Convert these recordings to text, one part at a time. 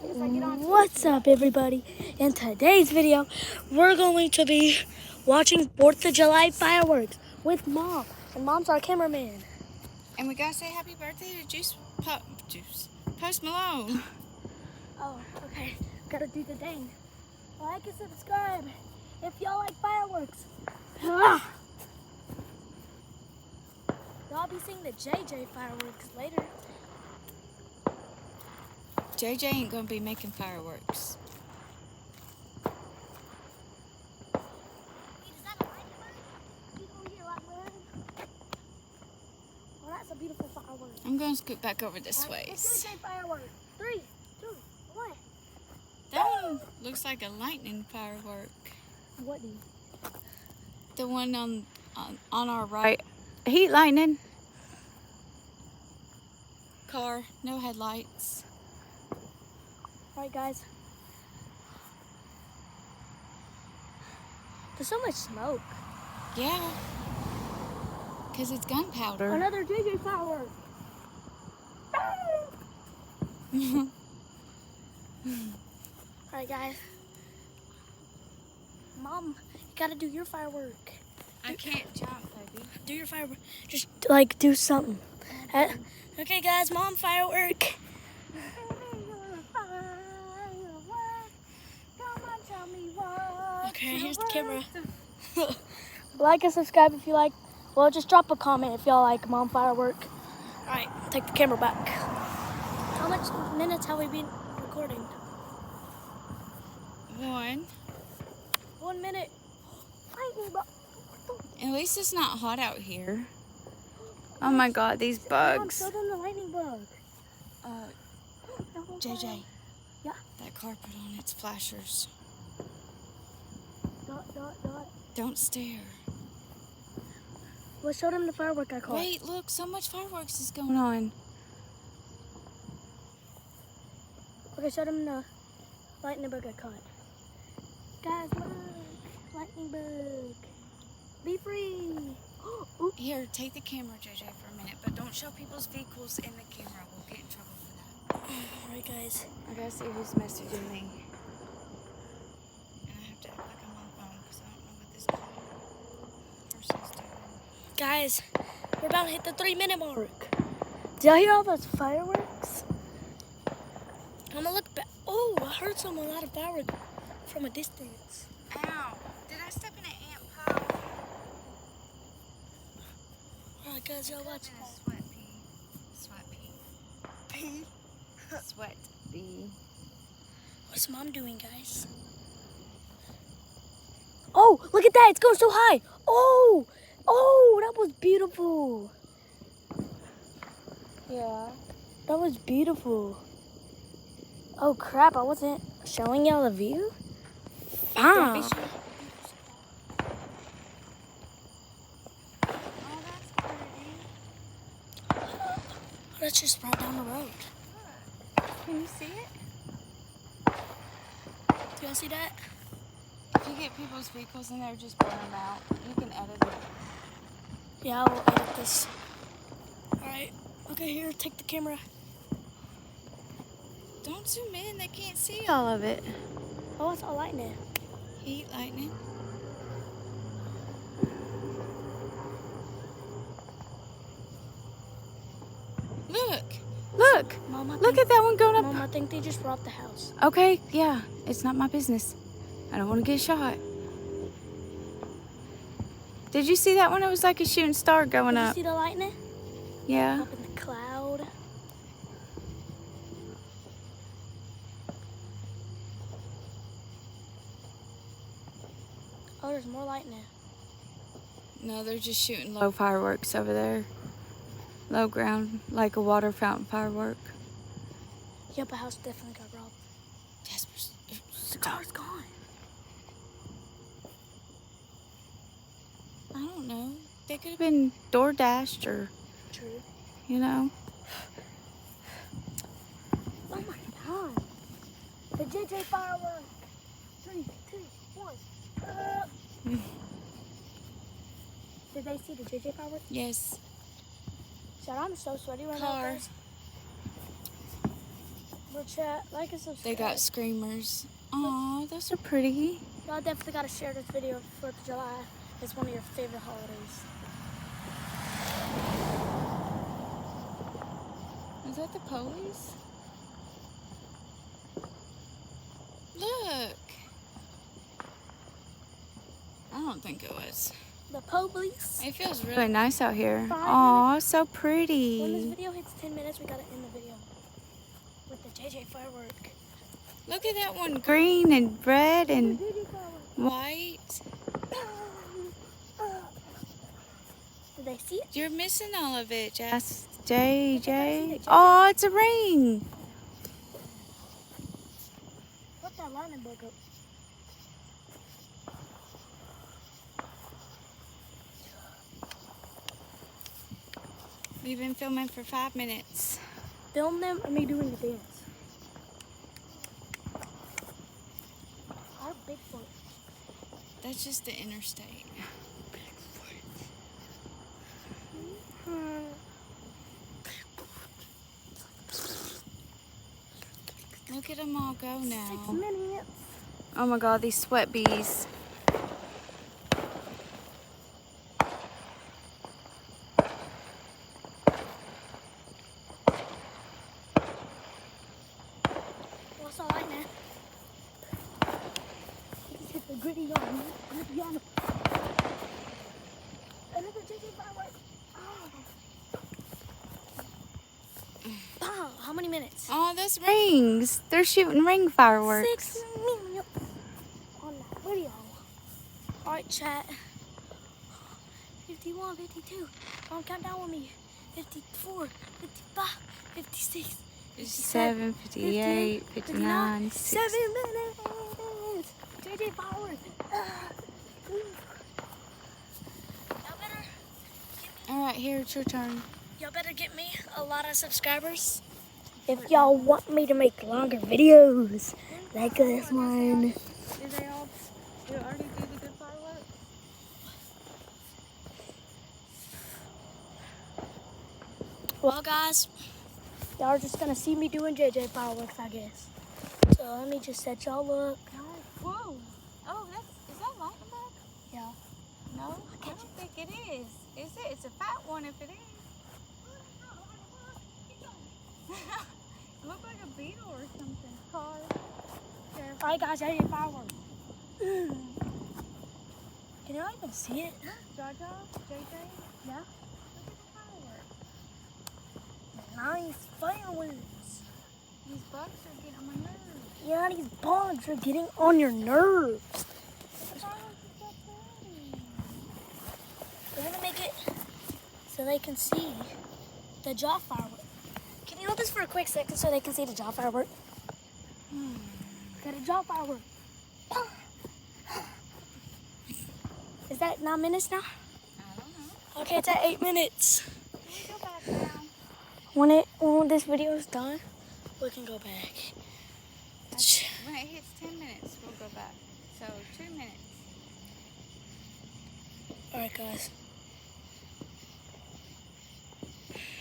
What's up, everybody? In today's video, we're going to be watching 4th of July fireworks with Mom. And Mom's our cameraman. And we gotta say happy birthday to Post Malone. Oh, okay. Gotta do the thing. Like and subscribe if y'all like fireworks. I'll be seeing the Jayjay fireworks later. Jayjay ain't gonna be making fireworks. Wait, is that a lightning bird? People hear lightning bird? Well, that's a beautiful firework. I'm gonna scoot back over this way. It's Jayjay firework. 3, 2, 1. That one looks like a lightning firework. What do you? The one on our right. Heat lightning. Car, no headlights. Alright, guys. There's so much smoke. Yeah. Because it's gunpowder. Another Jayjay firework. Alright, guys. Mom, you gotta do your firework. I can't jump, baby. Do your firework. Just like do something. Okay, guys. Mom, firework. Okay, here's the camera. Like and subscribe if you like. Well, just drop a comment if y'all like Mom firework. All right, take the camera back. How much minutes have we been recording? 1. 1 minute. At least it's not hot out here. Oh my God, these bugs. Mom, show them the lightning bug. Jayjay. Yeah. That car put on its flashers. Dot, dot, dot. Don't stare. Well, show them the firework I caught. Wait, look, so much fireworks is going on. Okay, show them the lightning bug I caught. Guys, look. Lightning bug. Be free. Here, take the camera, Jayjay, for a minute, but don't show people's vehicles in the camera. We'll get in trouble for that. Alright, guys. I gotta see who's messaging me. And I have to act like I'm on the phone because I don't know what this person's doing. Guys, we're about to hit the 3-minute mark. Did y'all hear all those fireworks? I'm gonna look back. Oh, I heard a lot of fireworks from a distance. Ow! Did I step in an ant pile? Alright, guys, y'all watch. Sweat pea. Sweat pea. Sweat bee. What's Mom doing, guys? Oh, look at that. It's going so high. Oh, that was beautiful. Yeah. That was beautiful. Oh, crap. I wasn't showing y'all the view. Ah. That's just right down the road. Can you see it? Do y'all see that? If you get people's vehicles in there, just burn them out. You can edit it. Yeah, I will edit this. Alright. Okay, here, take the camera. Don't zoom in. They can't see all of it. Oh, it's all lightning. Heat lightning. Look. Mom, Look at that one going up. Mom, I think they just robbed the house. Okay, yeah. It's not my business. I don't want to get shot. Did you see that one? It was like a shooting star going up. Did you see the lightning? Yeah. Up in the cloud. Oh, there's more lightning. No, they're just shooting low fireworks over there. Low ground, like a water fountain firework. Yep, a house definitely got robbed. Jasper's. The car's gone. I don't know. They could have been door dashed or, True. you know. Oh my God. The Jayjay firework. 3, 2, 1. Did they see the Jayjay firework? Yes. Shut, I'm so sweaty right now, Car. guys. But chat, like and subscribe. They got screamers. Aw, those are pretty. Y'all definitely gotta share this video for 4th of July. It's one of your favorite holidays. Is that the police? Look. I don't think it was. The police. It feels really nice out here. 5 Aw, so When this pretty. video hits 10 minutes, we gotta end the video with the JJ firework. Look at that one. Green and red and JJ firework. white. Did they see it? You're missing all of it, Jess. see Jayjay. it. Oh, it's a ring. Put that lining book up. We've been filming for 5 minutes. Film them or me doing the dance. Our Bigfoot. That's just the interstate. Look at them all go 6 now. minutes. Oh my God, these sweat bees. What's all right, man? Just hit the gritty yarn. Gritty yarn. Another JJ firework. Oh. How many minutes? Oh, those rings. They're shooting ring fireworks. 6 minutes on that video. All right, chat. 51, 52. Count down with me. 54, 55, 56. 57, 58, 59, 60. 7 minutes. JJ fireworks. All right, here, it's your turn. Y'all better get me a lot of subscribers. If y'all want me to make longer videos like this one. Did they already do the good fireworks? Well, guys, y'all are just gonna see me doing JJ fireworks, I guess. So let me just set y'all up. Whoa. Oh, is that lightning bug? Yeah. No, I don't think it is. Is it? It's a fat one if it is. It looked like a beetle or something. Car. All right, guys, JJ fireworks. Can y'all even see it? Jayjay? Yeah. Look at the fireworks. Nice fireworks. These bugs are getting on my nerves. Yeah, these bugs are getting on your nerves. The fireworks are so pretty. We're gonna make it so they can see the jaw firework. Can you hold this for a quick second so they can see the jaw firework? Got a jaw firework. Is that 9 minutes now? I don't know. Okay, it's at 8 minutes. Can we go back now? When this video is done, we can go back. When it hits 10 minutes, we'll go back. So 2 minutes. All right, guys.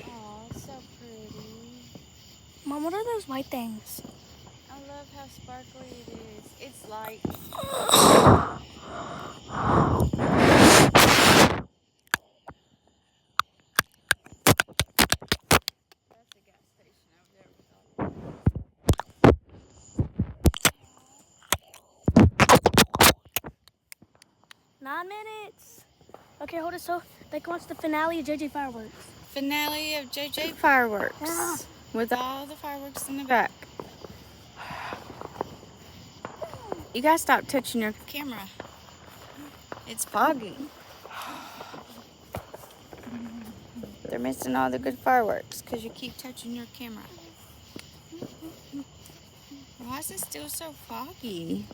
Oh, so pretty. Mom, what are those white things? I love how sparkly it is. It's light. That's a gas station over there with all. 9 minutes. Okay, hold it so they can watch the finale of JJ fireworks. Finale of JJ fireworks. Yeah. With all the fireworks in the back. You gotta stop touching your camera. It's foggy. They're missing all the good fireworks because you keep touching your camera. Why is it still so foggy?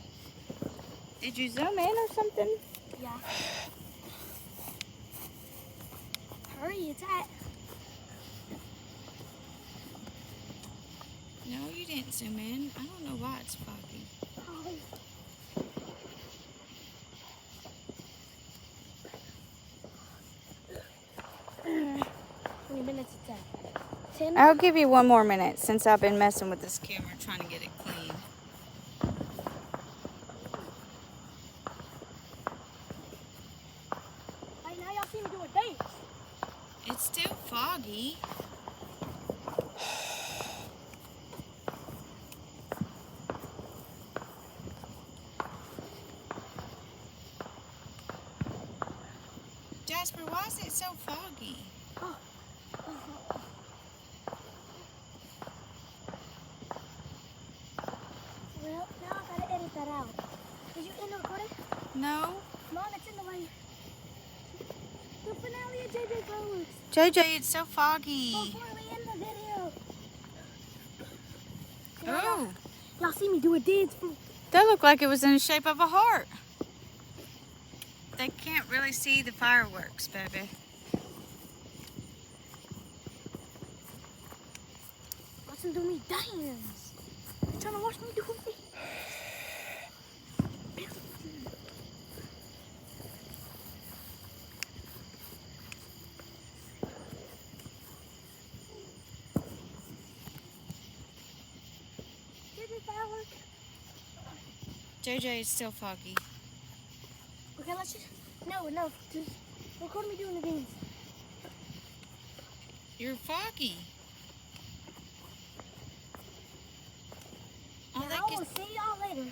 Did you zoom in or something? Yeah. Hurry, it's at. No, you didn't zoom in. I don't know why it's foggy. How many minutes it's at? 10. I'll give you 1 more minute since I've been messing with this camera trying to get it clean. Hey, now y'all see me doing dance. It's still foggy. Jasper, why is it so foggy? Oh. Well, now I gotta edit that out. Did you end the recording? No. Mom, it's in the way. The finale of Jayjay Fireworks. Jayjay, it's so foggy. Before we end the video. Oh, Y'all see me do a dance. that looked like it was in the shape of a heart. They can't really see the fireworks, baby. Watch them do me dance. They're trying to watch me do it. Jayjay, it's still foggy. Okay, let's just... No. Just record me doing the dance. You're foggy. And I will see y'all later.